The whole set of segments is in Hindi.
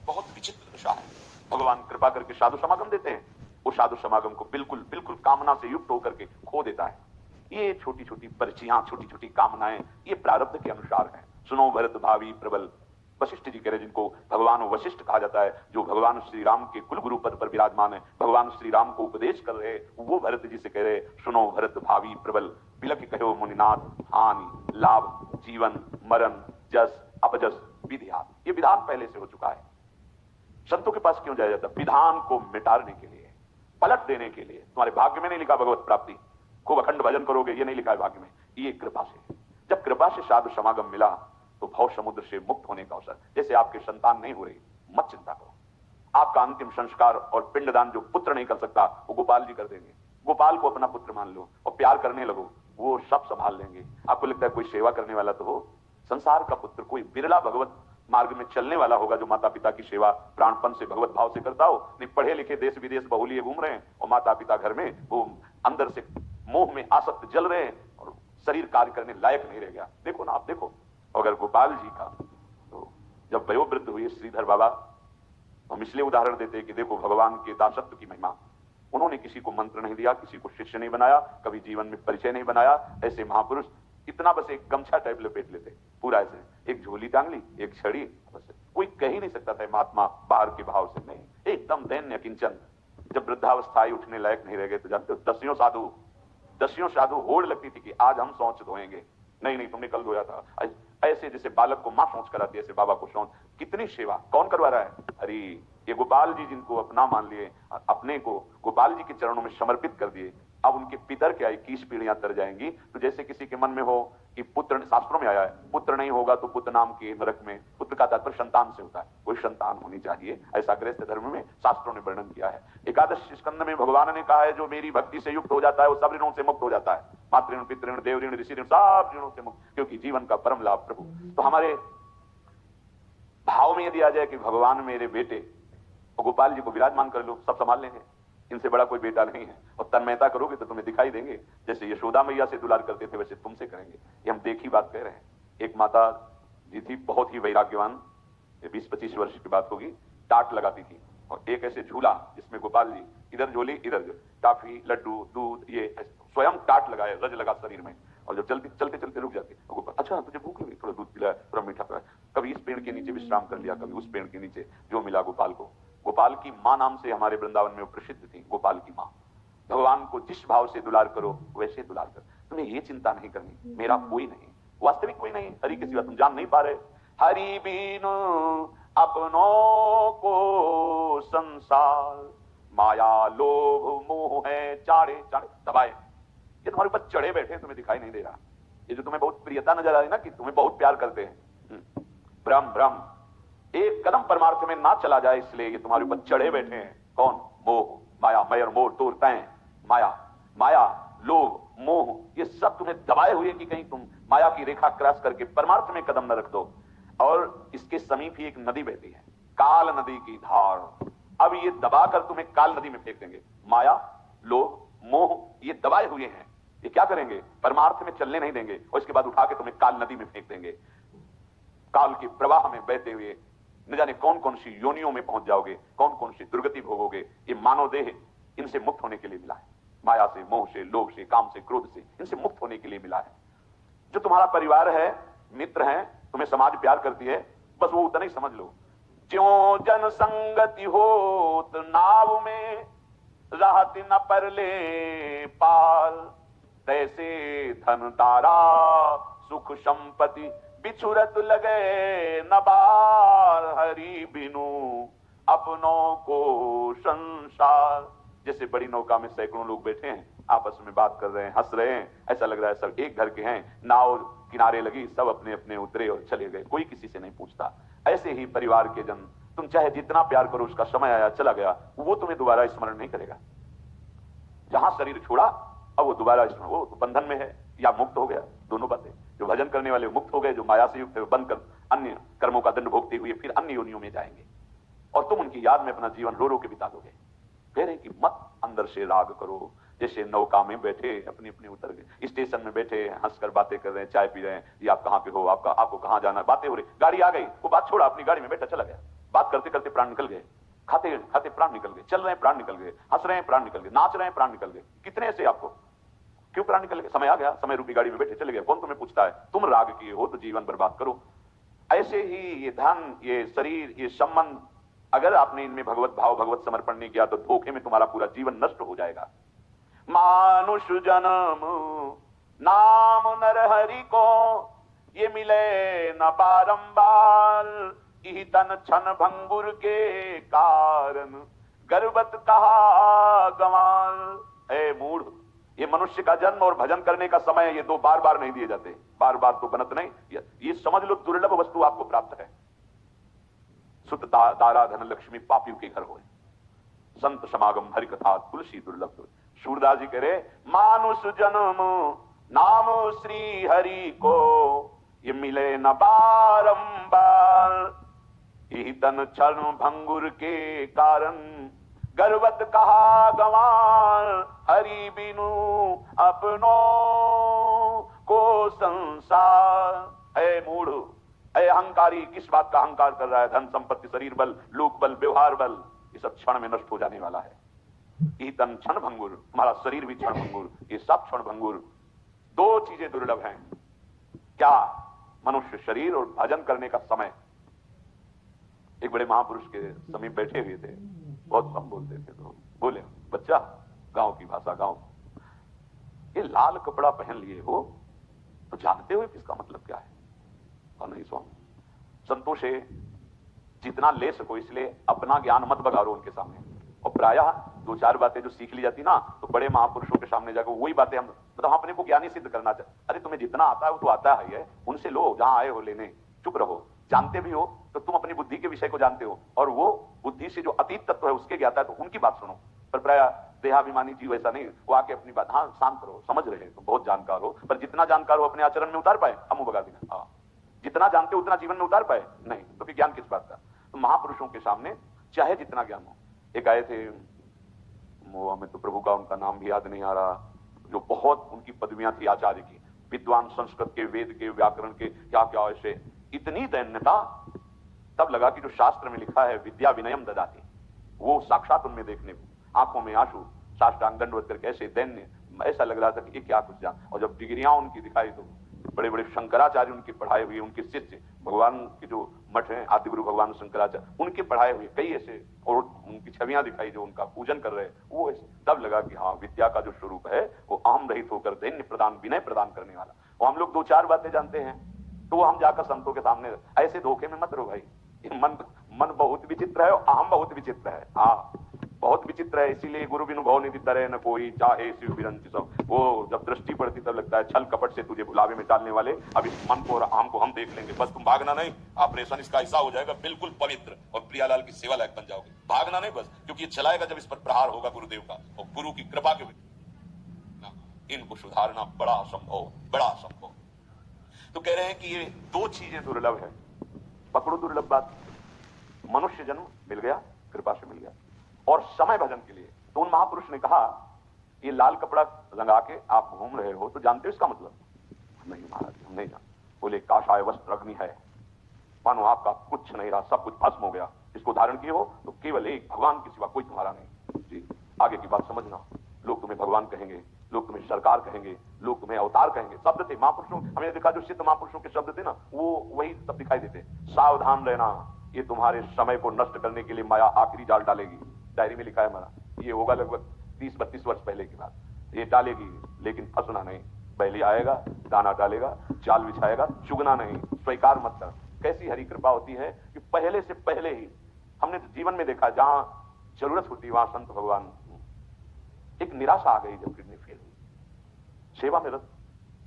बहुत विचित्र दशा है। भगवान कृपा करके साधु समागम देते हैं, वो साधु समागम को बिल्कुल बिल्कुल कामना से युक्त होकर के खो देता है। ये छोटी छोटी परिचयां, छोटी छोटी कामनाएं, ये प्रारब्ध के अनुसार है। सुनो भरत भावी प्रबल, वशिष्ठ जी कह रहे, जिनको भगवान वशिष्ठ कहा जाता है, जो भगवान श्री राम के कुल गुरु पद पर विराजमान है, भगवान श्री राम को उपदेश कर रहे, वो भरत जी से कह रहे, सुनो भरत भावी प्रबल, बिलक कहो मुनिनाथ, हानि लाभ जीवन मरण जस अपजस विधियात। ये विधान पहले से हो चुका है। संतों के पास क्यों जाया जाता? विधान को मिटाने के लिए, पलट देने के लिए। तुम्हारे भाग्य में नहीं लिखा भगवत प्राप्ति, खूब अखंड भजन करोगे, ये नहीं लिखा है भाग्य में, ये कृपा से। जब कृपा से साधु समागम मिला तो भव समुद्र से मुक्त होने का अवसर। जैसे आपके संतान नहीं हो रही, मत चिंता करो, आपका अंतिम संस्कार और पिंडदान जो पुत्र नहीं कर सकता वो गोपाल जी कर देंगे। गोपाल को अपना पुत्र मान लो और प्यार करने लगो, वो सब संभाल लेंगे। आपको लगता है कोई सेवा करने वाला तो हो? संसार का पुत्र कोई बिरला भगवत मार्ग में चलने वाला होगा जो माता पिता की सेवा प्राणपन से भगवत भाव से करता हो। नहीं, पढ़े लिखे देश विदेश बहुलिए घूम रहे हैं और माता पिता घर में वो अंदर से मोह में आसक्त जल रहे हैं और शरीर कार्य करने लायक नहीं रह गया। देखो ना, आप देखो, अगर गोपाल जी का तो जब वयोवृद्ध हुए श्रीधर बाबा, हम इसलिए उदाहरण देते हैं कि देखो भगवान के दासत्व की महिमा। उन्होंने किसी को मंत्र नहीं दिया, किसी को शिष्य नहीं बनाया, कभी जीवन में परिचय नहीं बनाया। ऐसे महापुरुष इतना बस एक गमछा टाइप लपेट लेते पूरा, ऐसे एक झोली टांग ली, एक छड़ी, बस कोई कह ही नहीं सकता था महात्मा बाहर के भाव से, नहीं, एकदम दैन्य किंचन। जब वृद्धावस्था आई, उठने लायक नहीं रह गए तो जानते हो दसियों साधु होड़ लगती थी कि आज हम सोच धोएंगे। नहीं नहीं, तुमने कल धोया था। ऐसे जैसे बालक को मां सोच कराती है, ऐसे बाबा को सोच। कितनी सेवा, कौन करवा रहा है? अरे ये गोपाल जी जिनको अपना मान लिए, अपने को गोपाल जी के चरणों में समर्पित कर दिए, अब उनके पितर के 21 पीढ़ियां तर जाएंगी। तो जैसे किसी के मन में हो कि पुत्र, शास्त्रों में आया है पुत्र नहीं होगा तो पुत्र नाम के नरक में, पुत्र का तात्पर्य संतान से होता है, कोई संतान होनी चाहिए, ऐसा गृहस्थ धर्म में शास्त्रों ने वर्णन किया है। एकादश स्कंद में भगवान ने कहा है जो मेरी भक्ति से युक्त हो जाता है वो सब ऋणों से मुक्त हो जाता है, मातृ पितृण देव ऋण ऋषि ऋण, सब ऋणों से मुक्त, क्योंकि जीवन का परम लाभ प्रभु। तो हमारे भाव में यदि आ जाए कि भगवान मेरे बेटे, और गोपाल जी को विराजमान कर लो, सब संभाल लेंगे, इनसे बड़ा कोई बेटा नहीं है। और तन्मयता करोगे तो तुम्हें दिखाई देंगे, जैसे यशोदा मैया से दुलार करते थे वैसे तुमसे करेंगे। ये हम देखी बात कह रहे हैं। एक माता जी थी बहुत ही वैराग्यवान, 20-25 वर्ष की बात होगी, टाट लगाती थी और एक ऐसे झूला जिसमें गोपाल जी इधर झोली इधर टाफी लड्डू दूध, ये स्वयं टाट लगाए, रज लगा शरीर में, और जब चलते चलते चलते रुक जाते, अच्छा तुझे भूख लगी, थोड़ा दूध पिलाया, थोड़ा मीठा पिलाया, कभी इस पेड़ के नीचे विश्राम कर लिया, कभी उस पेड़ के नीचे, जो मिला गोपाल को। गोपाल की मां नाम से हमारे वृंदावन में वो प्रसिद्ध थी, गोपाल की मां। भगवान को जिस भाव से दुलार करो वैसे दुलार कर। तुम्हें ये चिंता नहीं करनी मेरा कोई नहीं, वास्तविक कोई नहीं, हरि के सिवा तुम जान नहीं पा रहे। हरि बिनु अपनों को संसार, माया लोभ मोह है चाड़े चाड़े दबाए। ये तुम्हारे ऊपर चढ़े बैठे, तुम्हें दिखाई नहीं दे रहा। ये जो तुम्हें बहुत प्रियता नजर आ रही ना कि तुम्हें बहुत प्यार करते हैं, भ्रम भ्रम। एक कदम परमार्थ में ना चला जाए इसलिए ये तुम्हारे ऊपर चढ़े बैठे हैं। कौन? मोह माया, मयर मोर तोर तय, माया माया लोभ मोह, ये सब तुम्हें दबाए हुए कि कहीं तुम माया की रेखा क्रॉस करके परमार्थ में कदम न रख दो। और इसके समीप ही एक नदी बहती है, काल नदी की धार। अब ये दबाकर तुम्हें काल नदी में फेंक देंगे। माया लोभ मोह ये दबाए हुए हैं, ये क्या करेंगे? परमार्थ में चलने नहीं देंगे, और इसके बाद उठा के तुम्हें काल नदी में फेंक देंगे। काल के प्रवाह में बहते हुए न जाने कौन कौन सी योनियों में पहुंच जाओगे, कौन कौन सी दुर्गति भोगोगे। ये मानव देह इनसे मुक्त होने के लिए मिला है, माया से, मोह से, लोभ से, काम से, क्रोध से, इनसे मुक्त होने के लिए मिला है। जो तुम्हारा परिवार है, मित्र है, तुम्हें समाज प्यार करती है, बस वो उतना ही समझ लो। ज्यों जन संगति होत नाव में, रहत न परले पाल, तैसे धन तारा सुख संपत्ति, बिछुरत लगे न बार, हरि बिनु अपनों को संसार। जैसे बड़ी नौका में सैकड़ों लोग बैठे हैं, आपस में बात कर रहे हैं, हंस रहे हैं, ऐसा लग रहा है सब एक घर के हैं, नाव किनारे लगी, सब अपने अपने उतरे और चले गए, कोई किसी से नहीं पूछता। ऐसे ही परिवार के जन, तुम चाहे जितना प्यार करो, उसका समय आया चला गया, वो तुम्हें दोबारा स्मरण नहीं करेगा। जहां शरीर छोड़ा अब वो दोबारा स्मरण, वो तो बंधन में है या मुक्त हो गया, दोनों बातें। जो भजन करने वाले मुक्त हो गए, जो माया से युक्त है बंद कर अन्य कर्मों का दंड भोगते हुए फिर अन्य योनियों में जाएंगे, और तुम उनकी याद में अपना जीवन रो रो के बिता दोगे। कह रहे कि मत अंदर से राग करो। जैसे नौका में बैठे अपनी अपनी उतर गए, स्टेशन में बैठे हंसकर बातें कर रहे हैं, चाय पी रहे हैं, ये आप कहां के हो, आपको कहां जाना, बातें हो रही, गाड़ी आ गई, वो बात छोड़ा, अपनी गाड़ी में बैठा चला गया, बात बात करते करते प्राण निकल गए, खाते खाते प्राण निकल गए, चल रहे हैं प्राण निकल गए, हंस रहे हैं प्राण निकल गए, नाच रहे हैं प्राण निकल गए। कितने ऐसे आपको? क्यों प्राण निकल गए? समय आ गया, समय रूपी गाड़ी में बैठे चले गए। कौन तुम्हें पूछता है? तुम राग किए हो तो जीवन बर्बाद करो। ऐसे ही ये धन, ये शरीर, ये संबंध, अगर आपने इनमें भगवत भाव, भगवत समर्पण नहीं किया तो धोखे में तुम्हारा पूरा जीवन नष्ट हो जाएगा। मानुष जन्म नाम नर हरि को, ये मिले न बारंबार, यही तन छन भंगुर के कारण, गर्वत कहा गंवार। ए मूढ़, ये मनुष्य का जन्म और भजन करने का समय, ये दो बार बार नहीं दिए जाते। बार बार तो बनत नहीं। ये समझ लो दुर्लभ वस्तु आपको प्राप्त है। सुत दारा धन लक्ष्मी पापियों के घर होए, संत समागम हरि कथा तुलसी दुर्लभ। सूरदास जी कह रहे, मानुष जन्म नाम श्री हरि को, ये मिले न बारंबार, यही तन क्षण भंगुर के कारण, गर्वत कहा गंवार, हरि बिनु अपनों को संसार। ऐ मूढ़, ऐ अहंकारी, किस बात का अहंकार कर रहा है? धन संपत्ति, शरीर बल, लोक बल, व्यवहार बल, ये सब क्षण में नष्ट हो जाने वाला है। ये तन क्षण भंगुर, हमारा शरीर भी क्षण भंगुर, ये सब क्षण भंगुर। दो चीजें दुर्लभ हैं, क्या? मनुष्य शरीर और भजन करने का समय। एक बड़े महापुरुष के समीप बैठे हुए थे, बहुत कम बोलते थे, तो बोले, बच्चा, गांव की भाषा, गांव, ये लाल कपड़ा पहन लिए हो तो जानते हो इसका मतलब क्या है? और नहीं स्वामी, संतोष है, जितना ले सको इसलिए अपना ज्ञान मत बगाड़ो उनके सामने। और प्रायः दो चार बातें जो सीख ली जाती ना, तो बड़े महापुरुषों के सामने जाकर वही बातें हम, मतलब अपने को ज्ञानी सिद्ध करना चाहते। अरे तुम्हें जितना आता है वो तो आता है, उनसे लो जहां आए हो लेने, चुप रहो। जानते भी हो तो तुम अपनी बुद्धि के विषय को जानते हो, और वो बुद्धि से जो अतीत तत्व है उसके ज्ञाता है, तो उनकी बात सुनो। पर प्राय देहाभिमानी जीव ऐसा नहीं, वो आके अपनी बात, हाँ शांत रहो, समझ रहे हैं, तो बहुत जानकार हो, पर जितना जानकार हो अपने आचरण में उतार पाए, हम बगा देना। हाँ, जितना जानते हो उतना जीवन में उतार पाए नहीं, तो फिर ज्ञान किस बात का? तो महापुरुषों के सामने चाहे जितना ज्ञान हो। एक आए थे, वो हमें तो प्रभु का उनका नाम भी याद नहीं आ रहा, जो बहुत उनकी पदवियां थी आचार्य की, विद्वान, संस्कृत के, वेद के, व्याकरण के, क्या क्या, ऐसे इतनी दैन्यता। तब लगा कि जो शास्त्र में लिखा है विद्या विनयम ददाति, वो साक्षात उनमें देखने को, आंखों में आंसू, साष्टांग दंडवत करके ऐसे दैन्य, ऐसा लग रहा था कि ये क्या कुछ जान। और जब डिग्रियां उनकी दिखाई तो बड़े बड़े शंकराचार्य उनके पढ़ाए हुए, उनके शिष्य, भगवान के जो मठ हैं, आदि गुरु भगवान शंकराचार्य, उनके पढ़ाए हुए कई ऐसे, और उनकी छवियां दिखाई जो उनका पूजन कर रहे हैं, वो ऐसे। तब लगा कि हाँ, विद्या का जो स्वरूप है वो अहम रहित होकर दैन्य प्रदान, विनय प्रदान करने वाला। और हम लोग दो चार बातें जानते हैं, तो हम जाकर संतों के सामने ऐसे धोखे में मत रहो भाई। मन बहुत विचित्र है और अहम बहुत विचित्र है। हाँ, बहुत विचित्र है, इसीलिए गुरु बिनु भव निधि तरह न कोई, चाहे शिव बिरंची सब। वो जब दृष्टि पड़ती तब लगता है छल कपट से तुझे भुलावे में डालने वाले, अब इस मन को और अहम को हम देख लेंगे, बस तुम भागना नहीं, ऑपरेशन इसका ऐसा हो जाएगा बिल्कुल पवित्र, और प्रियालाल की सेवा लायक बन जाओगे। भागना नहीं बस, क्योंकि ये चलाएगा जब इस पर प्रहार होगा गुरुदेव का, और गुरु की कृपा के इनको सुधारना बड़ा असंभव, बड़ा असंभव। तो कह रहे हैं कि ये दो चीजें दुर्लभ है, पकड़ो दुर्लभ बात। मनुष्य जन्म मिल गया, कृपा से मिल गया, और समय भजन के लिए। तो उन महापुरुष ने कहा, ये लाल कपड़ा रंगा के आप घूम रहे हो तो जानते हो इसका मतलब? नहीं महाराज, हम नहीं जानते। बोले, काषाय वस्त्र अग्नि है, मानो आपका कुछ नहीं रहा, सब कुछ भस्म हो गया। इसको धारण किए हो तो केवल एक भगवान के सिवा कोई तुम्हारा नहीं। जी, आगे की बात समझना। लोग तुम्हें भगवान कहेंगे, लोग तुम्हें सरकार कहेंगे, लोग तुम्हें अवतार कहेंगे। शब्द थे महापुरुषों, हमने देखा जो सिद्ध महापुरुषों के शब्द थे ना, वो वही सब दिखाई देते। सावधान रहना, ये तुम्हारे समय को नष्ट करने के लिए माया आखिरी जाल डालेगी। डायरी में लिखा है हमारा, ये होगा लगभग 30-32 वर्ष पहले की बात। ये डालेगी, लेकिन फंसना नहीं। पहले आएगा, दाना डालेगा, जाल बिछाएगा, चुगना नहीं, स्वीकार मत कर। कैसी हरि कृपा होती है कि पहले से पहले ही हमने जीवन में देखा, जहां जरूरत होती वहां संत भगवान। एक निराशा आ गई जब किडनी फेल हुई, सेवा में रत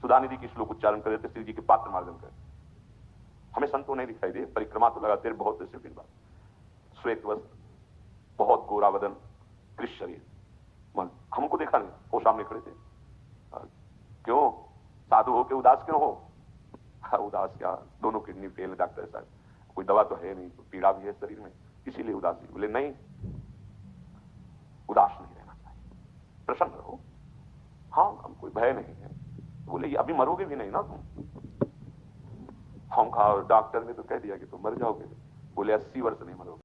सुधानिधि की श्लोक उच्चारण कर रहे थे, श्री जी के पात्र मार्जन कर। हमें संतों नहीं दिखाई दे, परिक्रमा तो लगाते रहे, बहुत ऐसे दिन बाद, श्वेत वस्त्र, बहुत गोरा बदन, कृष्ण शरीर, हमको देखा नहीं, वो सामने खड़े थे। क्यों साधु हो के उदास क्यों हो? उदास क्या, दोनों किडनी फेल, डॉक्टर साहब कोई दवा तो है नहीं, तो पीड़ा भी है शरीर में, इसीलिए उदासी। बोले नहीं, उदास नहीं रहना चाहिए, प्रसन्न रहो। हाँ, हम कोई भय नहीं है। बोले, अभी मरोगे भी नहीं ना तुम? हम कहा, डॉक्टर ने तो कह दिया कि तुम मर जाओगे। बोले, 80 वर्ष नहीं मरोगे।